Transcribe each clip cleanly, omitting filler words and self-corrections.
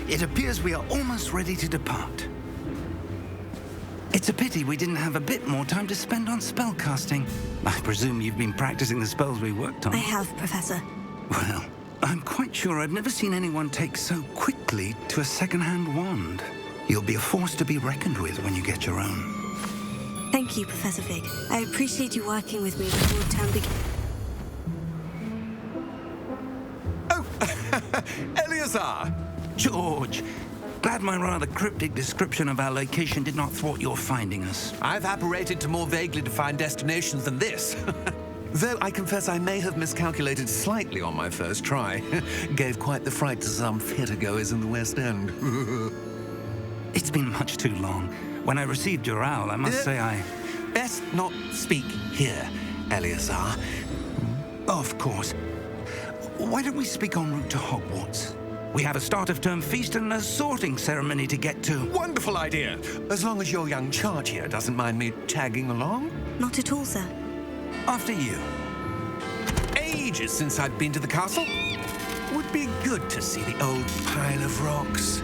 It appears we are almost ready to depart. It's a pity we didn't have a bit more time to spend on spellcasting. I presume you've been practicing the spells we worked on. I have, Professor. Well, I'm quite sure I've never seen anyone take so quickly to a second-hand wand. You'll be a force to be reckoned with when you get your own. Thank you, Professor Fig. I appreciate you working with me before term begins. Eleazar! George, glad my rather cryptic description of our location did not thwart your finding us. I've apparated to more vaguely defined destinations than this. Though I confess I may have miscalculated slightly on my first try. Gave quite the fright to some theatre-goers in the West End. It's been much too long. When I received your owl, I must say I... Best not speak here, Eleazar. Of course. Why don't we speak en route to Hogwarts? We have a start-of-term feast and a sorting ceremony to get to. Wonderful idea! As long as your young charge here doesn't mind me tagging along. Not at all, sir. After you. Ages since I've been to the castle. Would be good to see the old pile of rocks.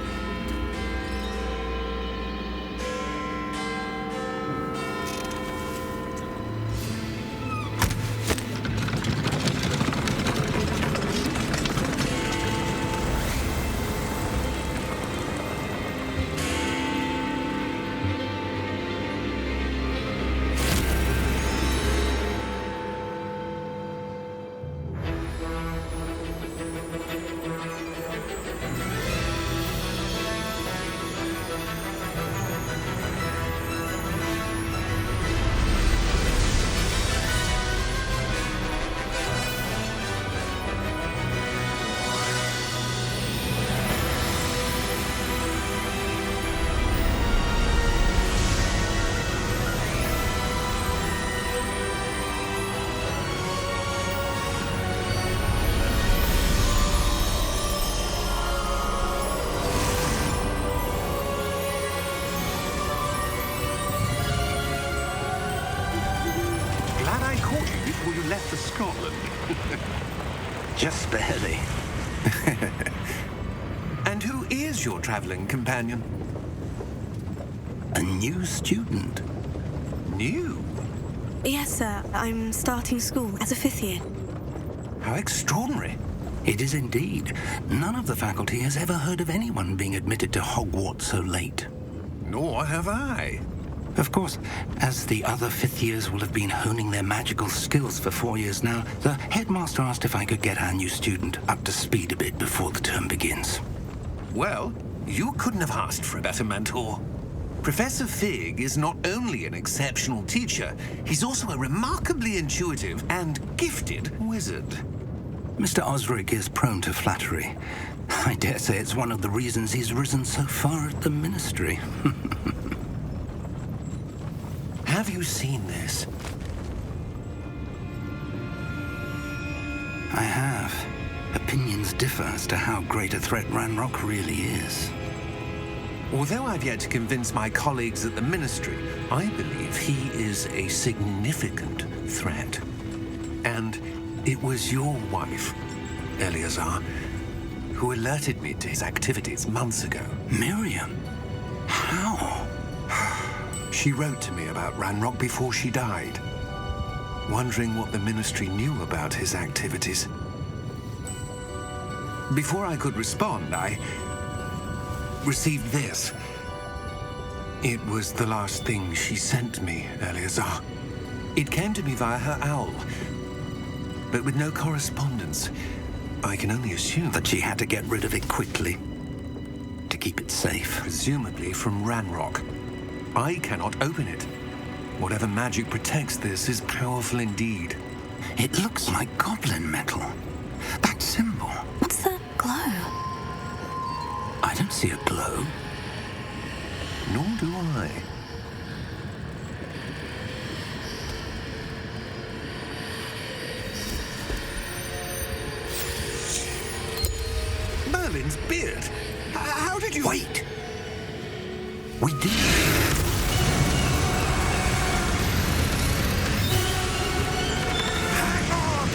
Before you left for Scotland. Just barely. And who is your traveling companion? A new student. New? Yes, sir. I'm starting school as a 5th year. How extraordinary. It is indeed. None of the faculty has ever heard of anyone being admitted to Hogwarts so late. Nor have I. Of course, as the other 5th years will have been honing their magical skills for 4 years now, the headmaster asked if I could get our new student up to speed a bit before the term begins. Well, you couldn't have asked for a better mentor. Professor Fig is not only an exceptional teacher, he's also a remarkably intuitive and gifted wizard. Mr. Osric is prone to flattery. I dare say it's one of the reasons he's risen so far at the ministry. Have you seen this? I have. Opinions differ as to how great a threat Ranrock really is. Although I've yet to convince my colleagues at the Ministry, I believe he is a significant threat. And it was your wife, Eleazar, who alerted me to his activities months ago. Miriam? How? She wrote to me about Ranrock before she died, wondering what the Ministry knew about his activities. Before I could respond, I received this. It was the last thing she sent me, Eleazar. It came to me via her owl, but with no correspondence. I can only assume That she had to get rid of it quickly to keep it safe. presumably from Ranrock. I cannot open it. Whatever magic protects this is powerful indeed. It looks like goblin metal. That symbol. What's that glow? I don't see a glow. Nor do I. Merlin's beard? How did you... Wait! We did. Hang on!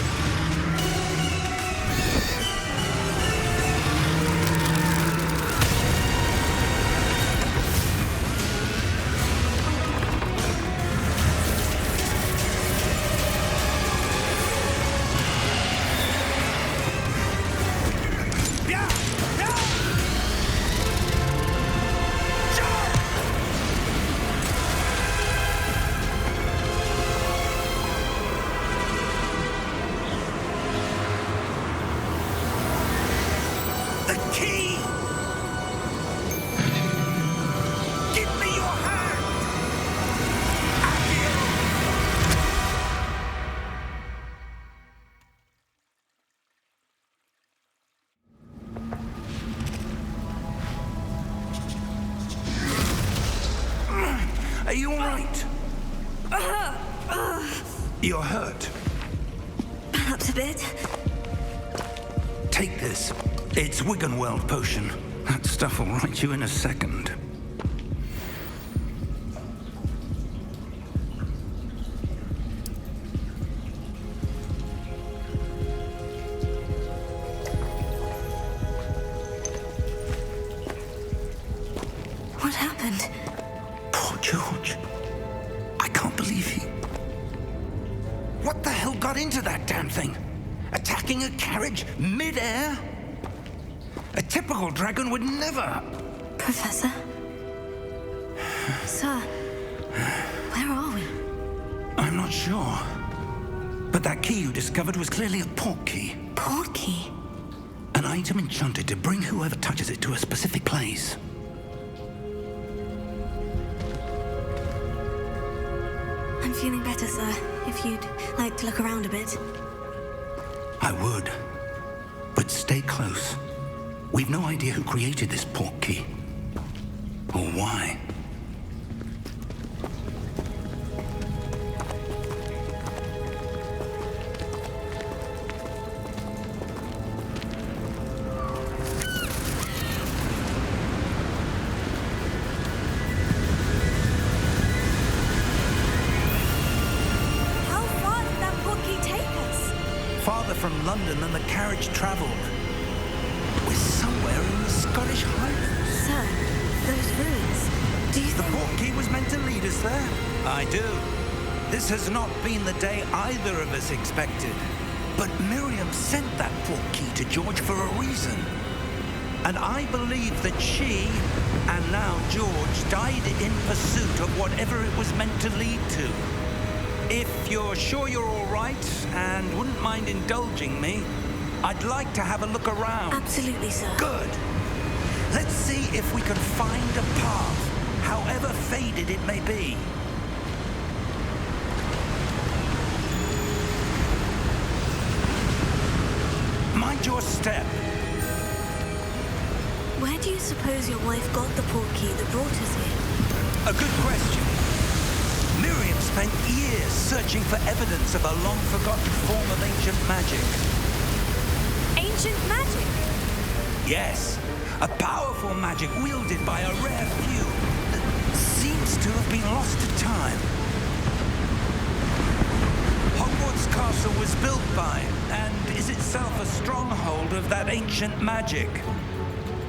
right? You're hurt. Perhaps a bit. Take this. It's Wiggenweld potion. That stuff will right you in a second. What happened? Poor George. I can't believe he... What the hell got into that damn thing? Attacking a carriage mid-air? A typical dragon would never... Professor? Sir, where are we? I'm not sure. But that key you discovered was clearly a port key. Port key? An item enchanted to bring whoever touches it to a specific place. I'm feeling better, sir. If you'd like to look around a bit. I would. But stay close. We've no idea who created this port key. Or why. How far did that port key take us? Farther from London than the carriage travelled. We're somewhere in the Scottish Highlands. Sir, those ruins. Do you The think... port key was meant to lead us there? I do. This has not been the day either of us expected. But Miriam sent that port key to George for a reason. And I believe that she, and now George, died in pursuit of whatever it was meant to lead to. If you're sure you're all right and wouldn't mind indulging me, I'd like to have a look around. Absolutely, sir. Good. Let's see if we can find a path, however faded it may be. Mind your step. Where do you suppose your wife got the port key that brought us here? A good question. Miriam spent years searching for evidence of a long-forgotten form of ancient magic. Ancient magic? Yes, a powerful magic wielded by a rare few that seems to have been lost to time. Hogwarts Castle was built by, and is itself a stronghold of that ancient magic.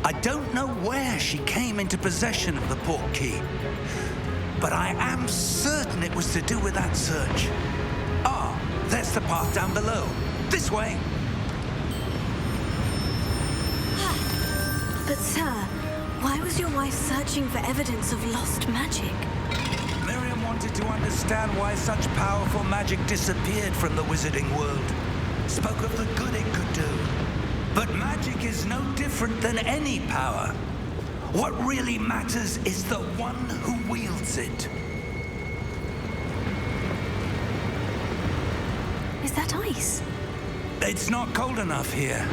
I don't know where she came into possession of the port key, but I am certain it was to do with that search. Ah, there's the path down below. This way. But sir, why was your wife searching for evidence of lost magic? Miriam wanted to understand why such powerful magic disappeared from the wizarding world. Spoke of the good it could do. But magic is no different than any power. What really matters is the one who wields it. Is that ice? It's not cold enough here.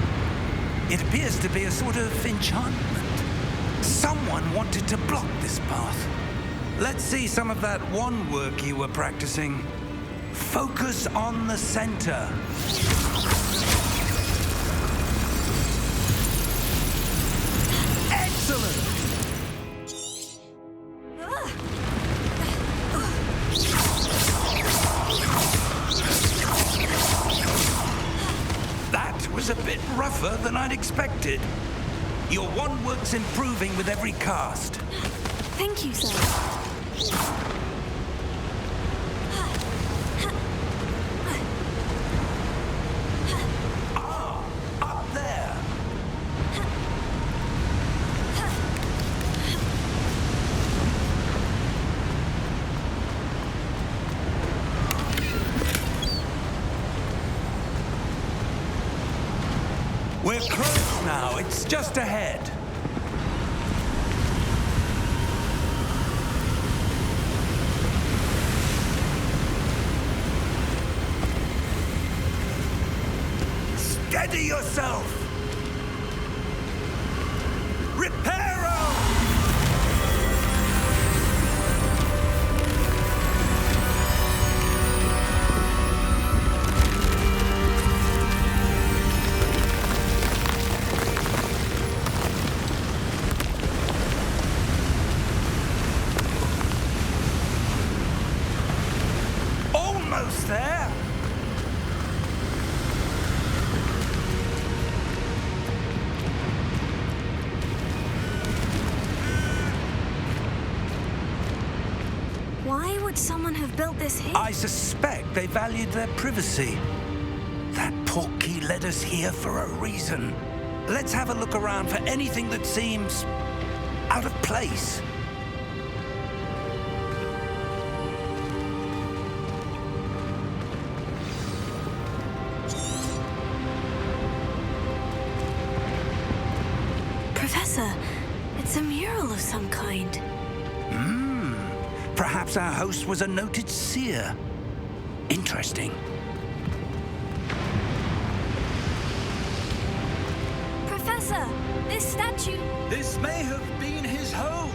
It appears to be a sort of enchantment. Someone wanted to block this path. Let's see some of that wand work you were practicing. Focus on the center. Excellent! That was a bit rougher than I'd expected. Your wand work's improving with every cast. Thank you, sir. Ah, up there. We're close now. It's just ahead. Steady yourself. Reparo! would someone have built this here? I suspect they valued their privacy. That portkey led us here for a reason. Let's have a look around for anything that seems out of place. Professor, it's a mural of some kind. Perhaps our host was a noted seer. Interesting. Professor, this statue... This may have been his home.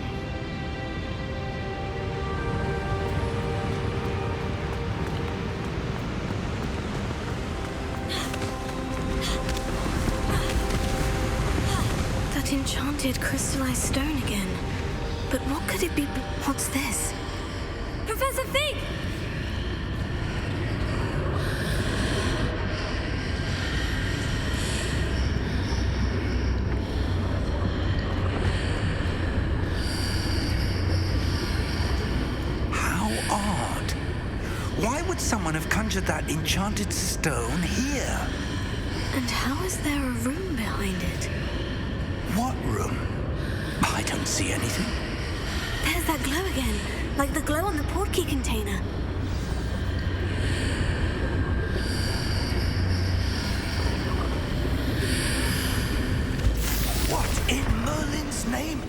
That enchanted crystallized stone again. But what could it be? What's this? Professor Fig! How odd. Why would someone have conjured that enchanted stone here? And how is there a room behind it? What room? I don't see anything. There's that glow again, like the glow on the portkey container. What in Merlin's name?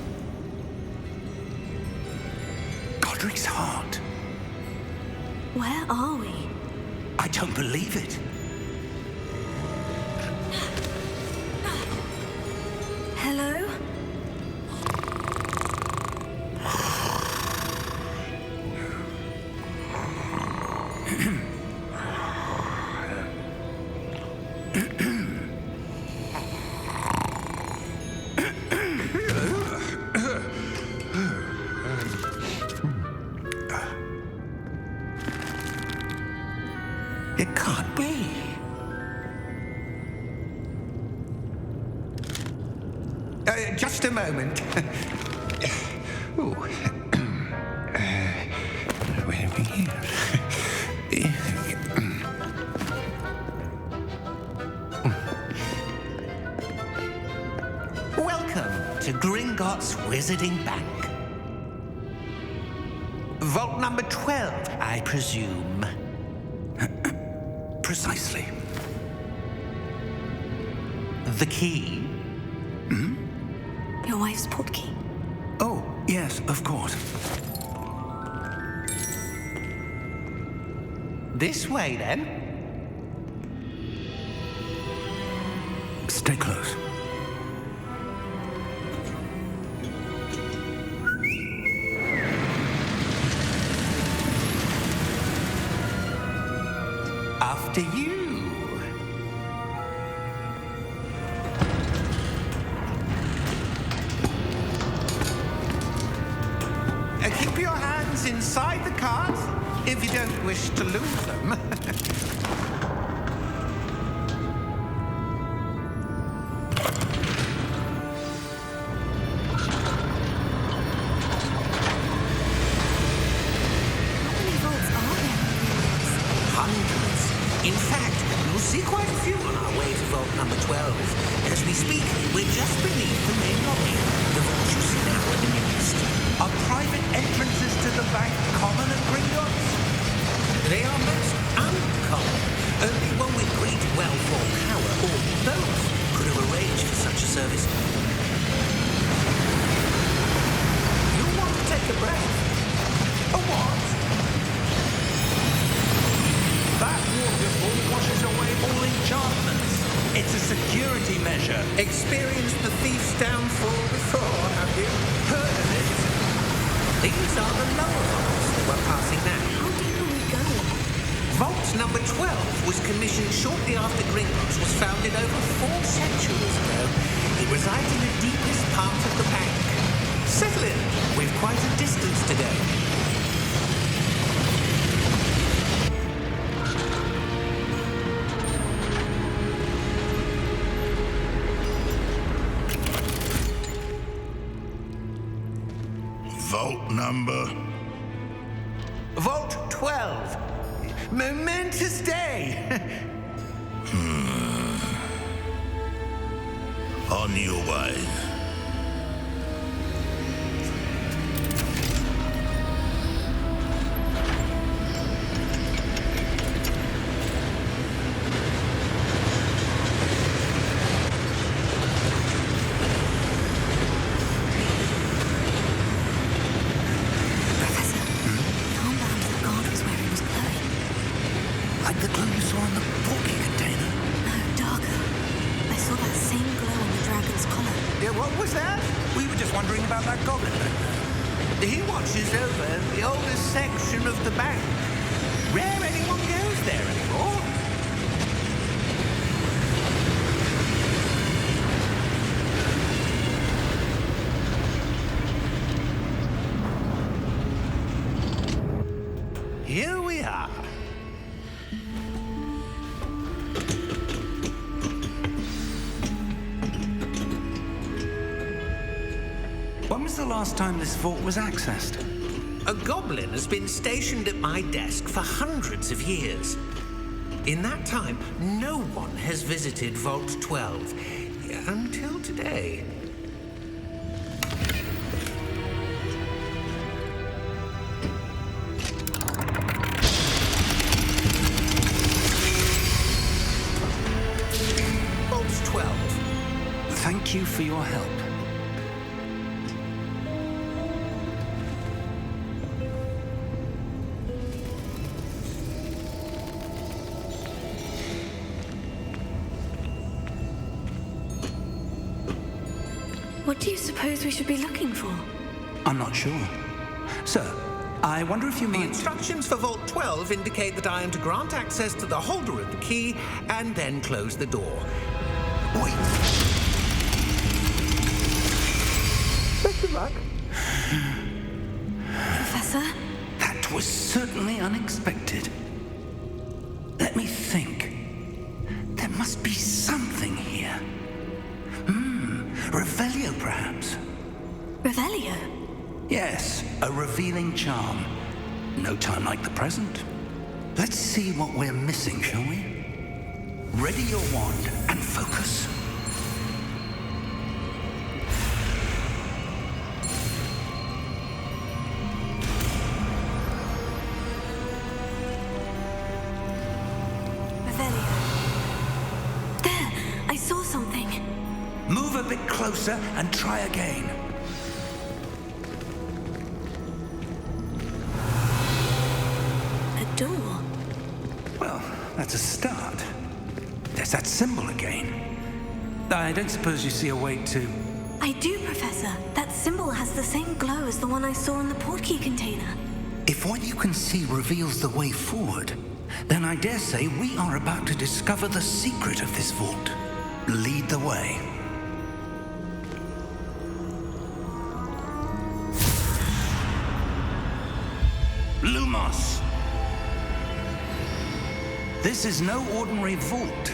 Godric's heart. Where are we? I don't believe it. Hello? It can't be. Just a moment. Ooh. Where are we here? Welcome to Gringotts Wizarding Bank. Vault number 12, I presume. Precisely. The key? Your wife's portkey. Oh, yes, of course. This way, then. Stay close. After you. Keep your hands inside the cart if you don't wish to lose them. How many vaults are there in Gringotts? Hundreds. In fact, you'll see quite a few on our way to vault number 12. As we speak, we're just beneath the main lobby. The vault you see now at the nearest. Are private entrances to the bank common at Gringotts? They are most uncommon. Only one with great wealth or power, or both, could have arranged for such a service. You'll want to take a breath. A what? That waterfall washes away all enchantments. It's a security measure. Experienced the thief's downfall before, have you? Heard of it? These are the lower vaults that we're passing now. How deep are we going? Vault number 12 was commissioned shortly after Gringotts was founded over 4 centuries ago. It resides in the deepest part of the bank. Settle in. We've quite a distance to go. Vault number? Vault Momentous day! On your way. Like the glue you saw in the porky container? No, darker. I saw that same glow on the dragon's collar. Yeah, what was that? We were just wondering about that goblin back there. He watches over the oldest section of the bank. Rare anyone goes there anymore. Here we are. When was the last time this vault was accessed? A goblin has been stationed at my desk for hundreds of years. In that time, no one has visited Vault 12 until today. Vault 12. Thank you for your help. What do you suppose we should be looking for? I'm not sure. Sir, I wonder if you The might... instructions for Vault 12 indicate that I am to grant access to the holder of the key and then close the door. Wait. Best of luck. Professor? That was certainly unexpected. Let me think. There must be something here. Revelio, perhaps? Revelio? Yes, a revealing charm. No time like the present. Let's see what we're missing, shall we? Ready your wand and focus. Revelio. There! I saw something. Move a bit closer and try again. A door. Well, that's a start. There's that symbol again. I don't suppose you see a way to... I do, Professor. That symbol has the same glow as the one I saw in the portkey container. If what you can see reveals the way forward, then I dare say we are about to discover the secret of this vault. Lead the way. Lumos! This is no ordinary vault.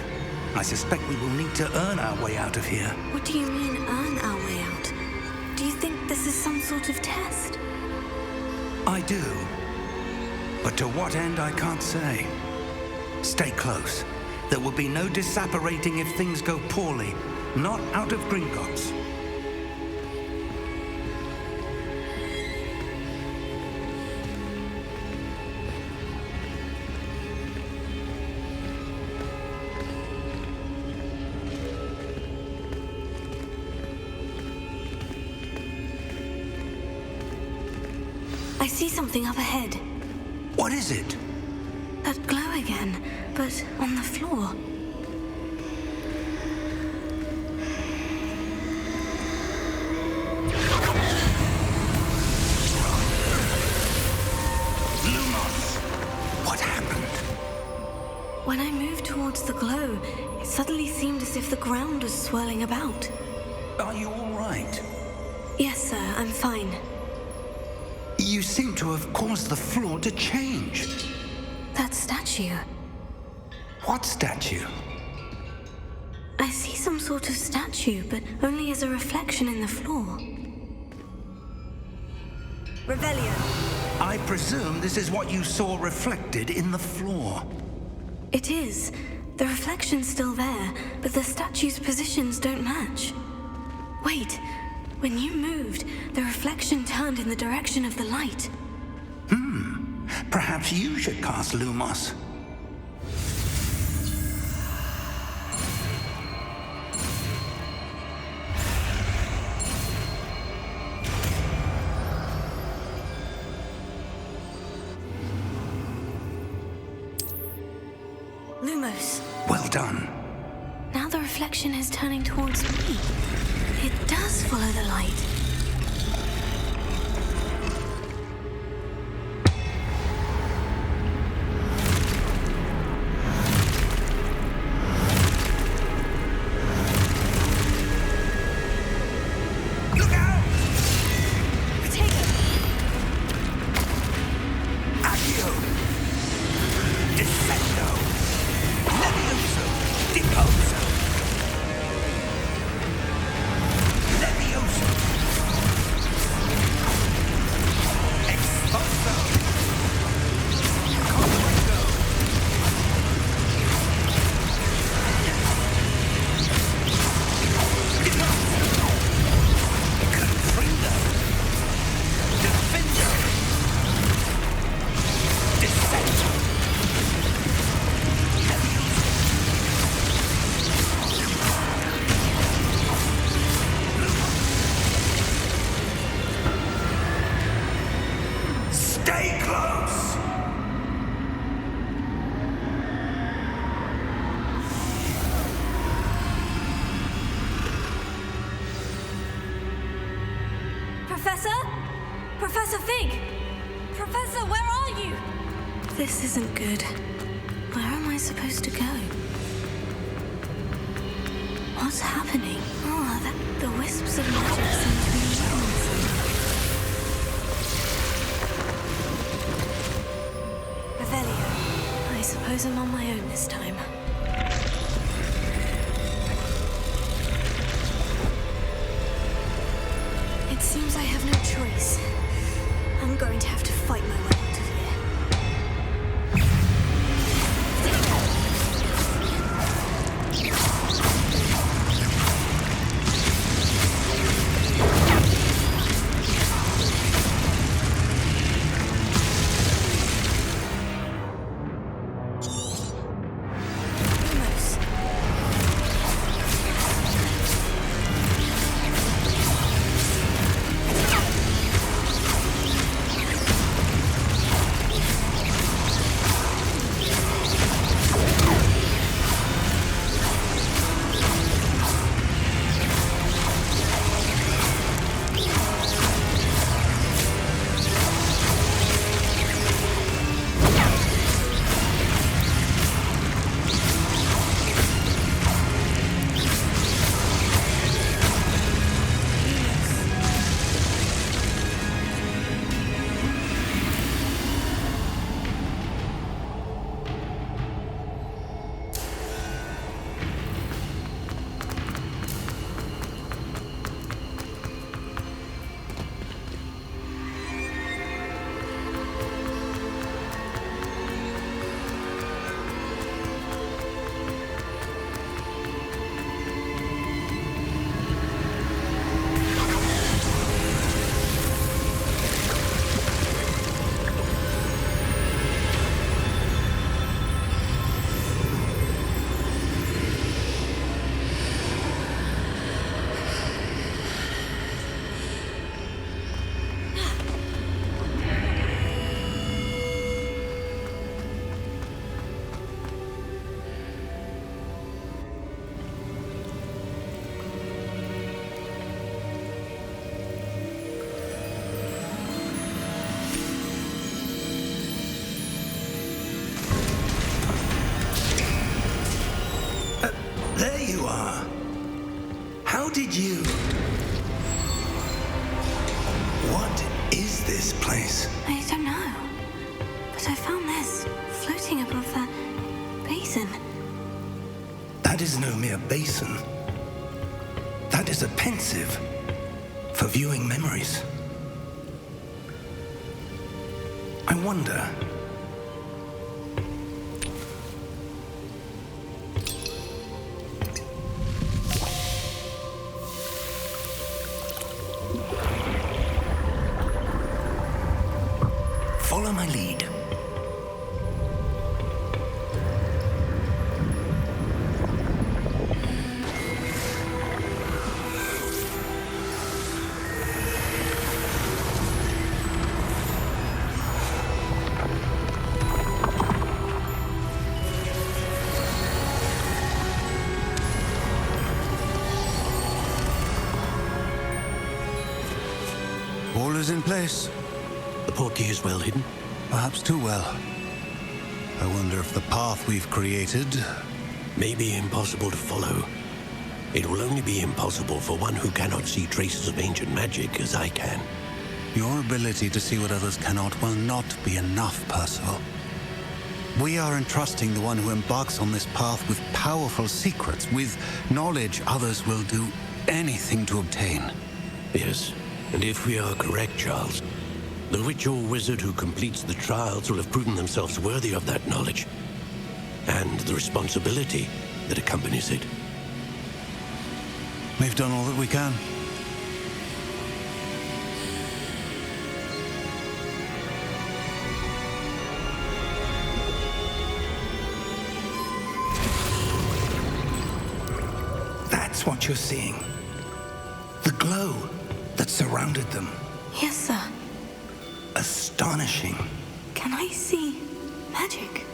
I suspect we will need to earn our way out of here. What do you mean, earn our way out? Do you think this is some sort of test? I do. But to what end, I can't say. Stay close. There will be no disapparating if things go poorly. Not out of Gringotts. I see something up ahead. What is it? That glow again, but on the floor. Lumos! What happened? When I moved towards the glow, it suddenly seemed as if the ground was swirling about. Are you all right? Yes, sir, I'm fine. You seem to have caused the floor to change. That statue. What statue? I see some sort of statue, but only as a reflection in the floor. Revelio. I presume this is what you saw reflected in the floor. It is. The reflection's still there, but the statue's positions don't match. Wait, when you moved, the reflection turned in the direction of the light. Perhaps you should cast Lumos. Lumos. Well done. Now the reflection is turning towards me. It does follow the light. Look out! Protego! Accio! Descendo! Levioso! Deposo! Levioso! Exposo! Conquesto! Confrido! Defendo! Descendo! Stay close! Professor? Professor Fig! Professor, where are you? This isn't good. Where am I supposed to go? What's happening? Oh, the wisps of magic seem to be moving. Revelio. I suppose I'm on my own this time. It seems I have no choice. I'm going to have to fight my way out of here. Lumos. There you are. How did you... What is this place? I don't know. But I found this floating above that basin. That is no mere basin. That is a pensive for viewing memories. I wonder... Follow my lead. All is in place. The portkey is well hidden. Perhaps too well. I wonder if the path we've created... May be impossible to follow. It will only be impossible for one who cannot see traces of ancient magic as I can. Your ability to see what others cannot will not be enough, Percival. We are entrusting the one who embarks on this path with powerful secrets, with knowledge others will do anything to obtain. Yes, and if we are correct, Charles, the witch or wizard who completes the trials will have proven themselves worthy of that knowledge, and the responsibility that accompanies it. We've done all that we can. That's what you're seeing. The glow that surrounded them. Yes, sir. Astonishing. Can I see magic?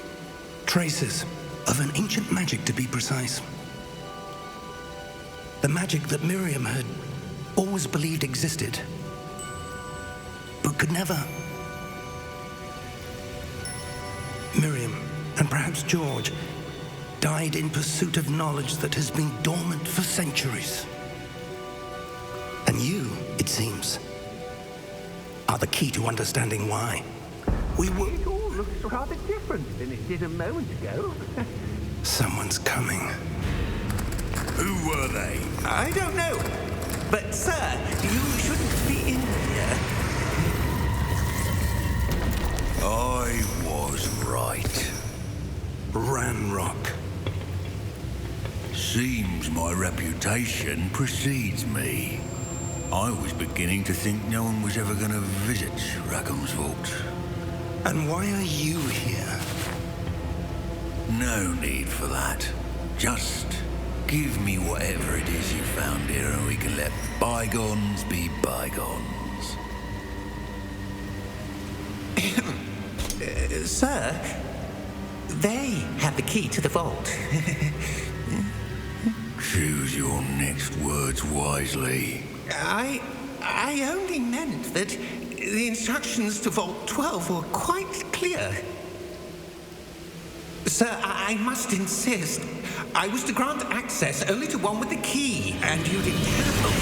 Traces of an ancient magic, to be precise. The magic that Miriam had always believed existed, but could never. Miriam, and perhaps George, died in pursuit of knowledge that has been dormant for centuries. And you, it seems, are the key to understanding why. It all looks rather different than it did a moment ago. Someone's coming. Who were they? I don't know. But, sir, you shouldn't be in here. I was right. Ranrock. Seems my reputation precedes me. I was beginning to think no one was ever going to visit Rackham's vault. And why are you here? No need for that. Just give me whatever it is you found here and we can let bygones be bygones. Sir, they have the key to the vault. Choose your next words wisely. I only meant that the instructions to Vault 12 were quite clear. Sir, I must insist. I was to grant access only to one with the key, and you didn't have them.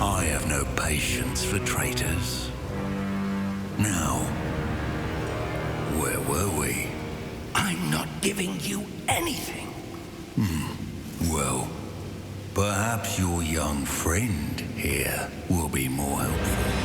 I have no patience for traitors. Now, where were we? I'm not giving you anything. Well, perhaps your young friend here will be more helpful.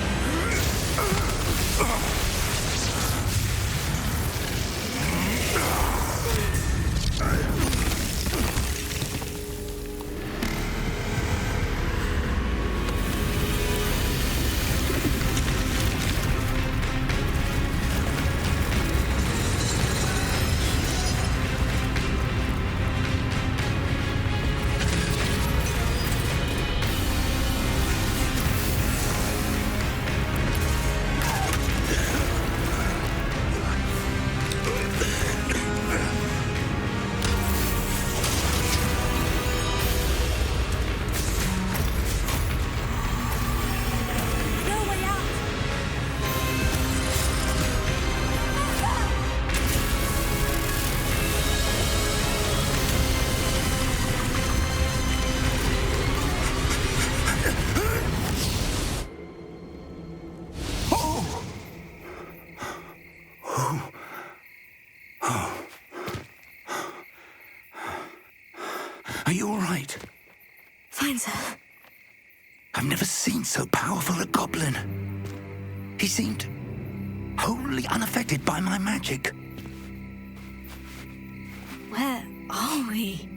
Are you all right? Fine, sir. I've never never seen so powerful a goblin. He seemed wholly unaffected by my magic. Where are we?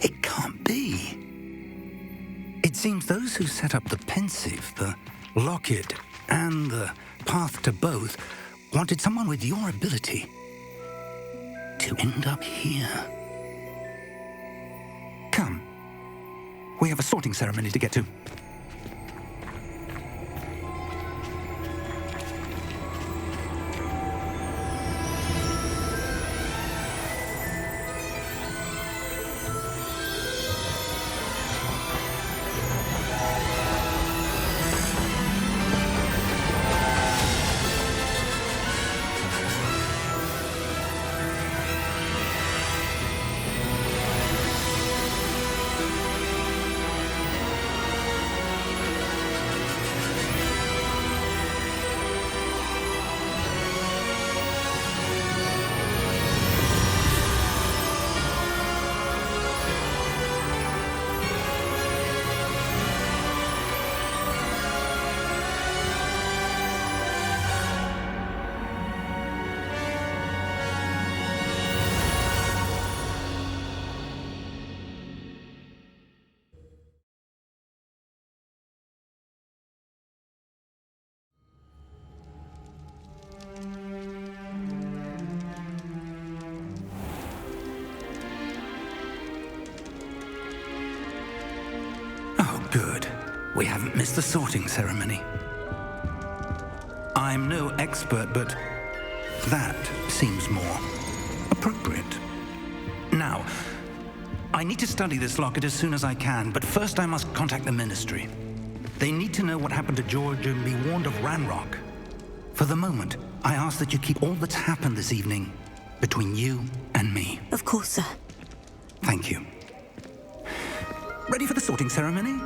It can't be. It seems those who set up the pensive, the locket, and the path to both wanted someone with your ability to end up here. Come. We have a sorting ceremony to get to. Good. We haven't missed the sorting ceremony. I'm no expert, but that seems more appropriate. Now, I need to study this locket as soon as I can, but first I must contact the Ministry. They need to know what happened to George and be warned of Ranrock. For the moment, I ask that you keep all that's happened this evening between you and me. Of course, sir. Thank you. Ready for the sorting ceremony?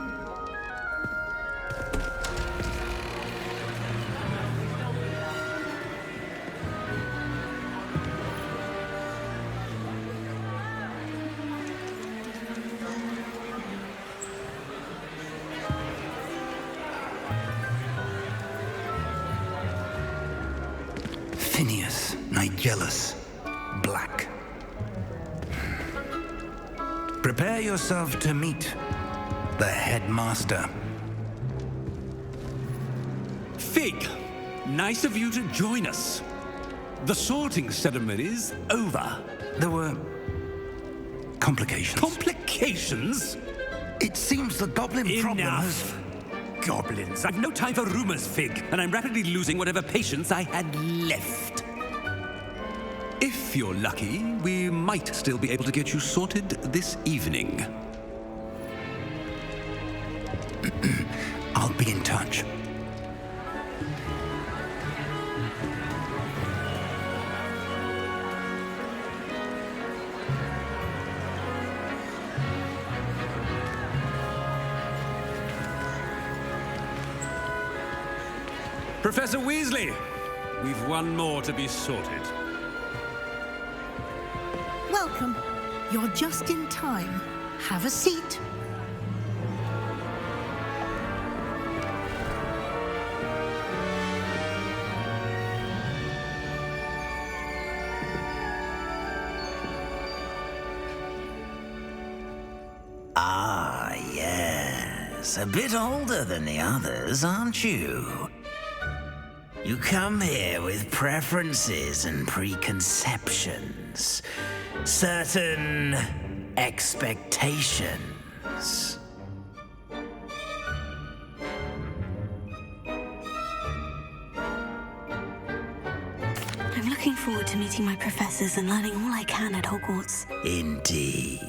Phineas, Nigellus, Black. Prepare yourself to meet the headmaster. Fig, nice of you to join us. The sorting ceremony's over. There were complications. Complications? It seems the goblin problem has... Enough. Goblins. I've no time for rumors, Fig, and I'm rapidly losing whatever patience I had left. If you're lucky, we might still be able to get you sorted this evening. I'll be in touch. Professor Weasley, we've one more to be sorted. Welcome. You're just in time. Have a seat. Ah, yes. A bit older than the others, aren't you? You come here with preferences and preconceptions. Certain expectations. I'm looking forward to meeting my professors and learning all I can at Hogwarts. Indeed.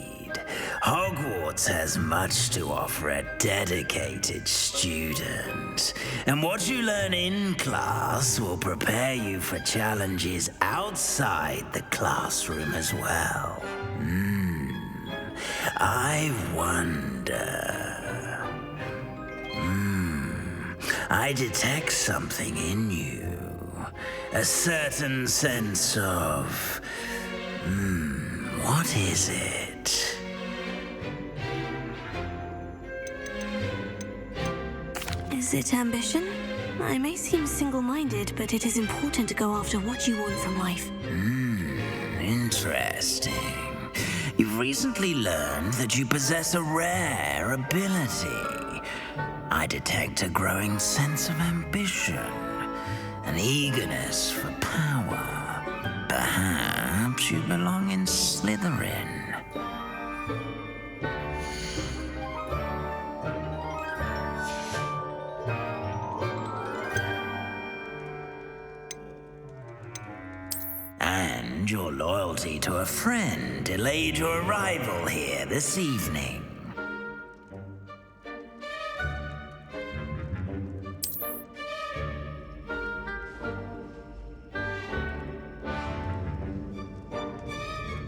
Hogwarts has much to offer a dedicated student. And what you learn in class will prepare you for challenges outside the classroom as well. I wonder... I detect something in you. A certain sense of... what is it? Is it ambition? I may seem single-minded, but it is important to go after what you want from life. Interesting. You've recently learned that you possess a rare ability. I detect a growing sense of ambition, an eagerness for power. Perhaps you belong in Slytherin. And your loyalty to a friend delayed your arrival here this evening.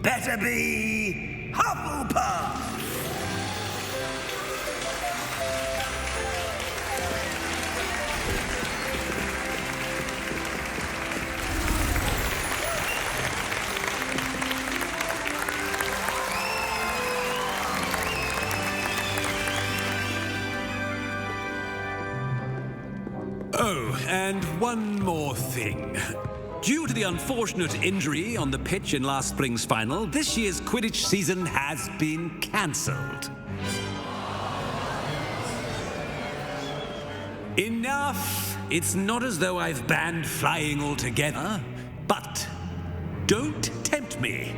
Better be Hufflepuff! Oh, and one more thing. Due to the unfortunate injury on the pitch in last spring's final, this year's Quidditch season has been cancelled. Enough! It's not as though I've banned flying altogether, but don't tempt me.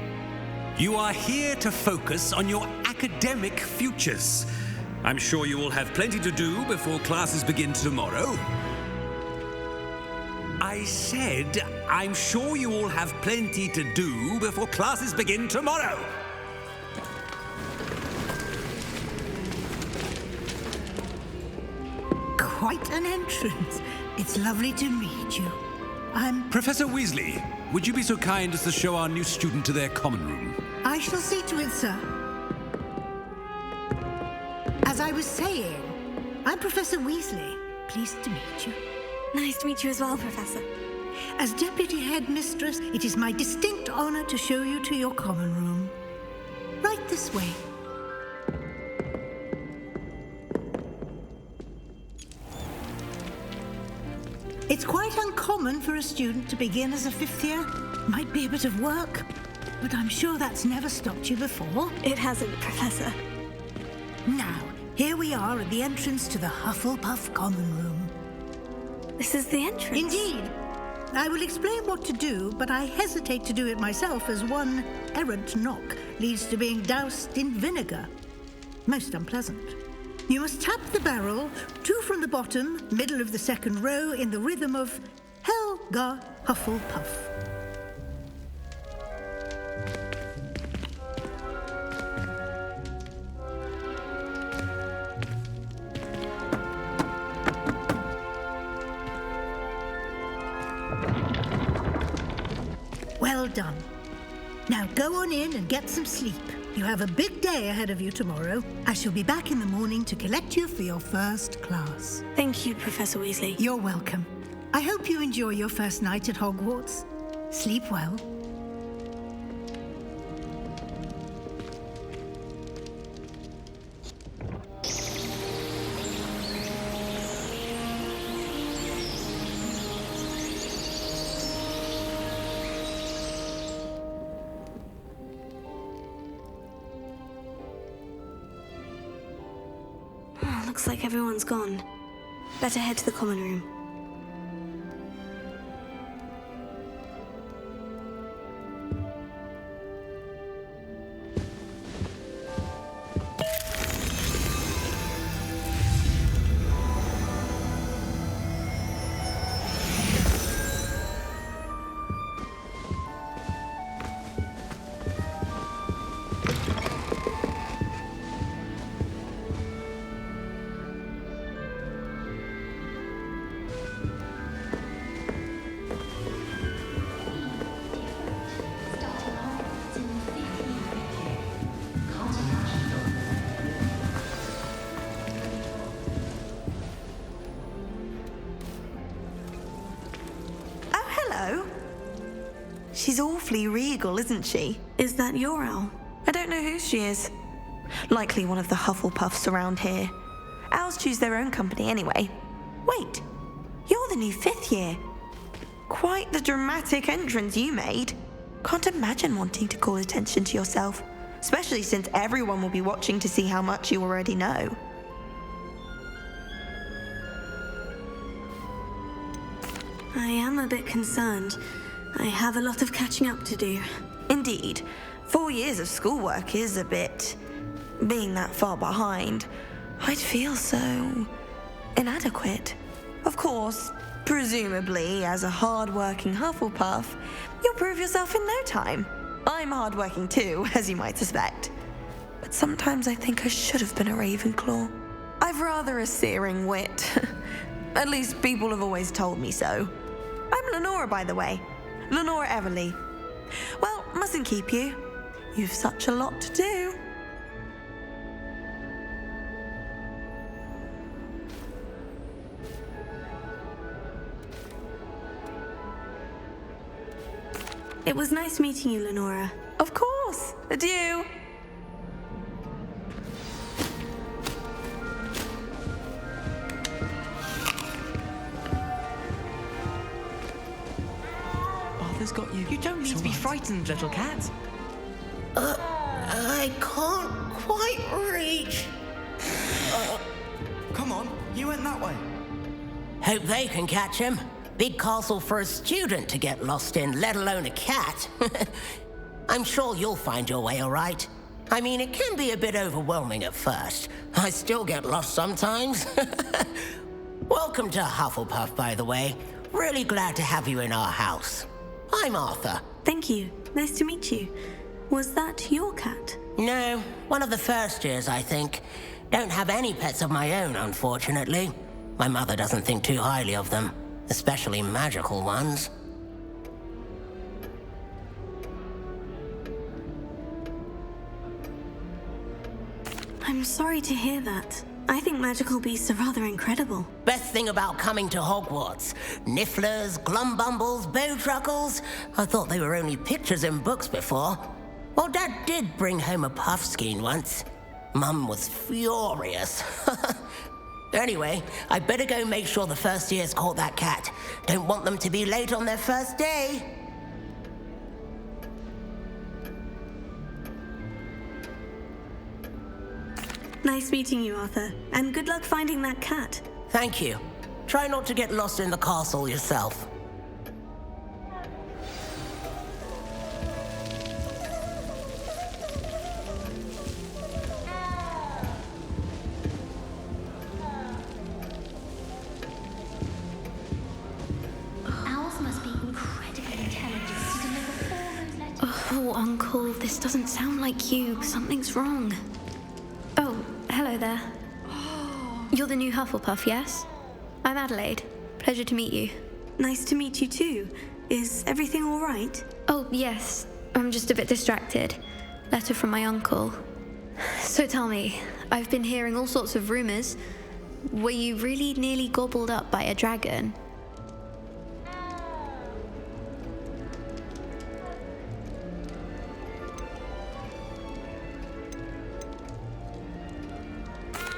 You are here to focus on your academic futures. I'm sure you will have plenty to do before classes begin tomorrow. I said, I'm sure you all have plenty to do before classes begin tomorrow. Quite an entrance. It's lovely to meet you. I'm... Professor Weasley, would you be so kind as to show our new student to their common room? I shall see to it, sir. As I was saying, I'm Professor Weasley. Pleased to meet you. Nice to meet you as well, Professor. As Deputy Headmistress, it is my distinct honor to show you to your common room. Right this way. It's quite uncommon for a student to begin as a fifth year. Might be a bit of work, but I'm sure that's never stopped you before. It hasn't, Professor. Now, here we are at the entrance to the Hufflepuff common room. This is the entrance? Indeed. I will explain what to do, but I hesitate to do it myself as one errant knock leads to being doused in vinegar. Most unpleasant. You must tap the barrel, 2 from the bottom, middle of the second row, in the rhythm of Helga Hufflepuff. Well done. Now go on in and get some sleep. You have a big day ahead of you tomorrow. I shall be back in the morning to collect you for your first class. Thank you, Professor Weasley. You're welcome. I hope you enjoy your first night at Hogwarts. Sleep well. Looks like everyone's gone. Better head to the common room. She's awfully regal, isn't she? Is that your owl? I don't know who she is. Likely one of the Hufflepuffs around here. Owls choose their own company anyway. Wait, you're the new 5th year. Quite the dramatic entrance you made. Can't imagine wanting to call attention to yourself, especially since everyone will be watching to see how much you already know. I am a bit concerned. I have a lot of catching up to do. Indeed. 4 years of schoolwork is a bit... being that far behind. I'd feel so... inadequate. Of course, presumably, as a hard-working Hufflepuff, you'll prove yourself in no time. I'm hard-working too, as you might suspect. But sometimes I think I should have been a Ravenclaw. I've rather a searing wit. At least people have always told me so. I'm Lenora, by the way. Lenora Everly. Well, mustn't keep you. You've such a lot to do. It was nice meeting you, Lenora. Of course. Adieu. Arthur's got you. You don't need to be frightened, little cat. I can't quite reach. Come on, you went that way. Hope they can catch him. Big castle for a student to get lost in, let alone a cat. I'm sure you'll find your way all right. I mean, it can be a bit overwhelming at first. I still get lost sometimes. Welcome to Hufflepuff, by the way. Really glad to have you in our house. I'm Arthur. Thank you. Nice to meet you. Was that your cat? No, one of the first years, I think. Don't have any pets of my own, unfortunately. My mother doesn't think too highly of them, especially magical ones. I'm sorry to hear that. I think magical beasts are rather incredible. Best thing about coming to Hogwarts. Nifflers, glumbumbles, bowtruckles. I thought they were only pictures in books before. Well, Dad did bring home a puffskein once. Mum was furious. Anyway, I better go make sure the first years caught that cat. Don't want them to be late on their first day. Nice meeting you, Arthur. And good luck finding that cat. Thank you. Try not to get lost in the castle yourself. Oh, Uncle, this doesn't sound like you. Something's wrong. Oh, hello there. You're the new Hufflepuff, yes? I'm Adelaide. Pleasure to meet you. Nice to meet you too. Is everything all right? Oh, yes. I'm just a bit distracted. Letter from my uncle. So tell me, I've been hearing all sorts of rumors. Were you really nearly gobbled up by a dragon?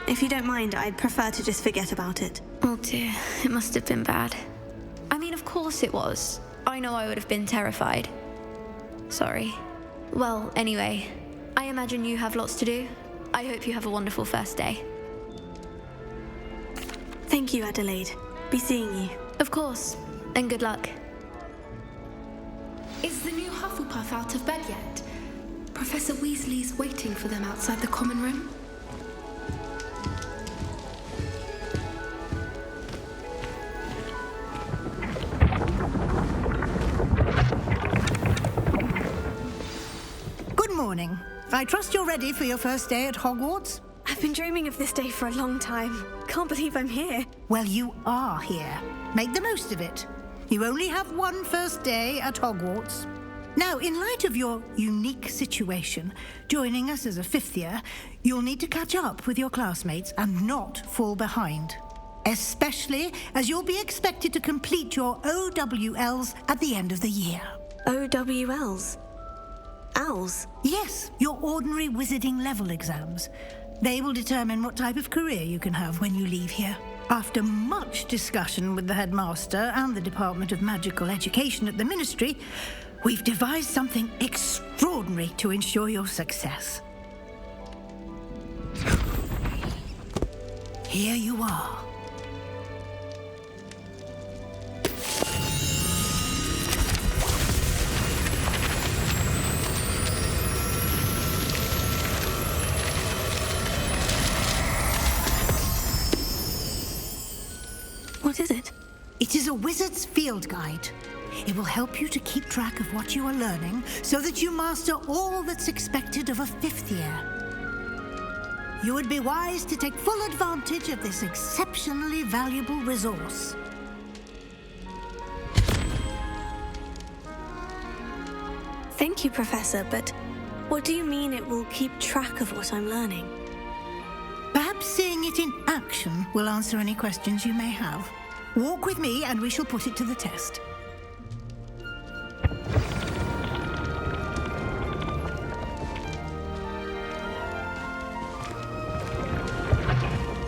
If you don't mind, I'd prefer to just forget about it. Oh dear, it must have been bad. I mean, of course it was. I know I would have been terrified. Sorry. Well, anyway, I imagine you have lots to do. I hope you have a wonderful first day. Thank you, Adelaide. Be seeing you. Of course, and good luck. Is the new Hufflepuff out of bed yet? Professor Weasley's waiting for them outside the common room. Morning. I trust you're ready for your first day at Hogwarts? I've been dreaming of this day for a long time. Can't believe I'm here. Well, you are here. Make the most of it. You only have one first day at Hogwarts. Now, in light of your unique situation, joining us as a 5th year, you'll need to catch up with your classmates and not fall behind. Especially as you'll be expected to complete your OWLs at the end of the year. OWLs? Owls? Yes, your ordinary wizarding level exams. They will determine what type of career you can have when you leave here. After much discussion with the headmaster and the Department of Magical Education at the Ministry, we've devised something extraordinary to ensure your success. Here you are. What is it? It is a wizard's field guide. It will help you to keep track of what you are learning so that you master all that's expected of a 5th year. You would be wise to take full advantage of this exceptionally valuable resource. Thank you, Professor, but what do you mean it will keep track of what I'm learning? Perhaps seeing it in action will answer any questions you may have. Walk with me and we shall put it to the test.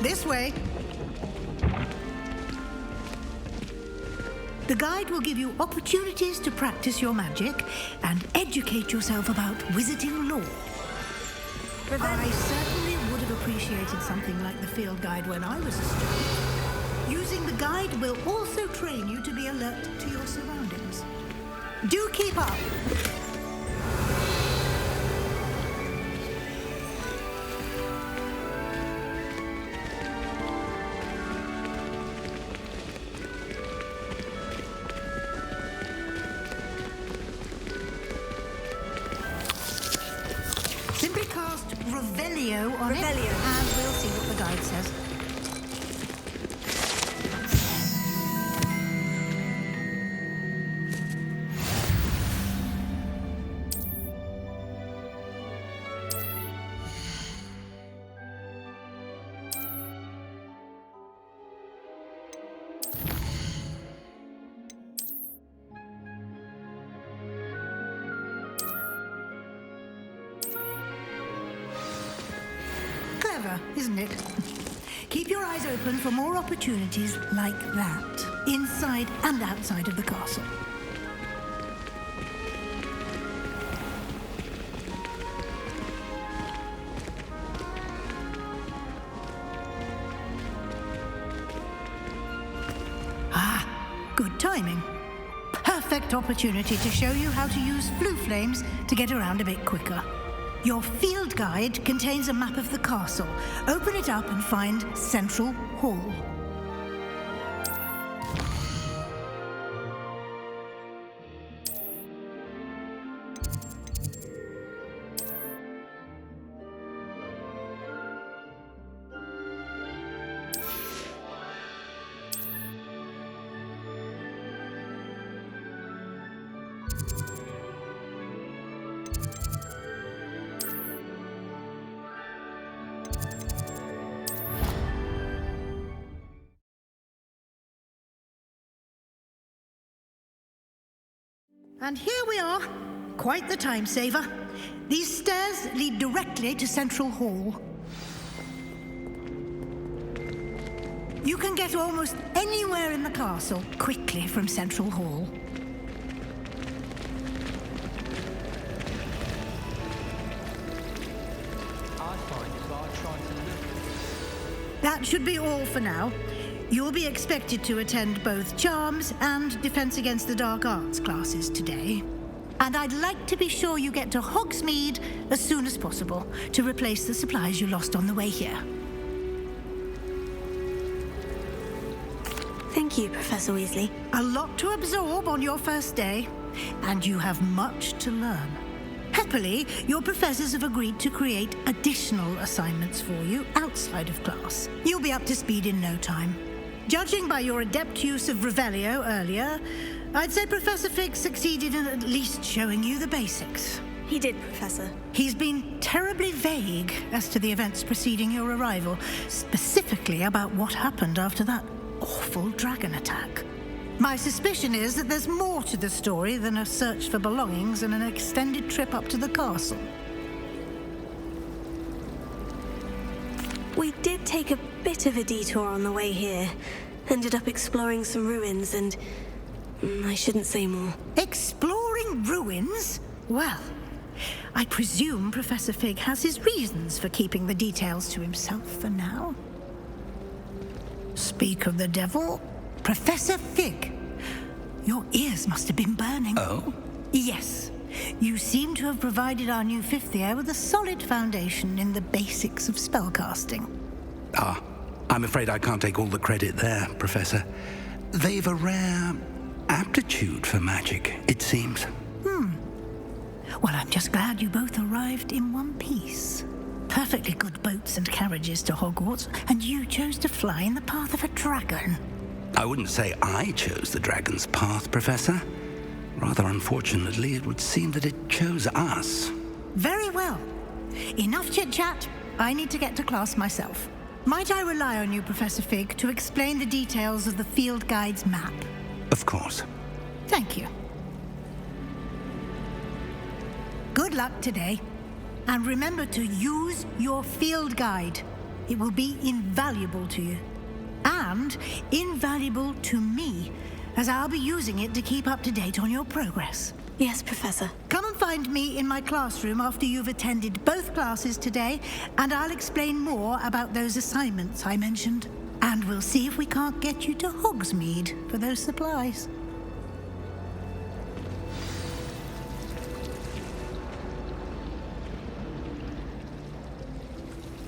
This way. The guide will give you opportunities to practice your magic and educate yourself about wizarding lore. I certainly would have appreciated something like the field guide when I was a student. Using the guide will also train you to be alert to your surroundings. Do keep up! Simply cast Revelio on it, and we'll see what the guide says. Clever, isn't it? Keep your eyes open for more opportunities like that, inside and outside of the castle. Ah, good timing. Perfect opportunity to show you how to use flue flames to get around a bit quicker. Your field guide contains a map of the castle. Open it up and find Central Hall. And here we are. Quite the time saver. These stairs lead directly to Central Hall. You can get almost anywhere in the castle quickly from Central Hall. That should be all for now. You'll be expected to attend both Charms and Defense Against the Dark Arts classes today. And I'd like to be sure you get to Hogsmeade as soon as possible to replace the supplies you lost on the way here. Thank you, Professor Weasley. A lot to absorb on your first day, and you have much to learn. Happily, your professors have agreed to create additional assignments for you outside of class. You'll be up to speed in no time. Judging by your adept use of Revelio earlier, I'd say Professor Fig succeeded in at least showing you the basics. He did, Professor. He's been terribly vague as to the events preceding your arrival, specifically about what happened after that awful dragon attack. My suspicion is that there's more to the story than a search for belongings and an extended trip up to the castle. We did take a bit of a detour on the way here. Ended up exploring some ruins and... I shouldn't say more. Exploring ruins? Well, I presume Professor Fig has his reasons for keeping the details to himself for now. Speak of the devil, Professor Fig. Your ears must have been burning. Oh? Yes. You seem to have provided our new fifth year with a solid foundation in the basics of spellcasting. Ah, I'm afraid I can't take all the credit there, Professor. They've a rare aptitude for magic, it seems. Well, I'm just glad you both arrived in one piece. Perfectly good boats and carriages to Hogwarts, and you chose to fly in the path of a dragon. I wouldn't say I chose the dragon's path, Professor. Rather unfortunately, it would seem that it chose us. Very well. Enough chit-chat. I need to get to class myself. Might I rely on you, Professor Fig, to explain the details of the field guide's map? Of course. Thank you. Good luck today. And remember to use your field guide. It will be invaluable to you. And invaluable to me, as I'll be using it to keep up to date on your progress. Yes, Professor. Come and find me in my classroom after you've attended both classes today, and I'll explain more about those assignments I mentioned. And we'll see if we can't get you to Hogsmeade for those supplies.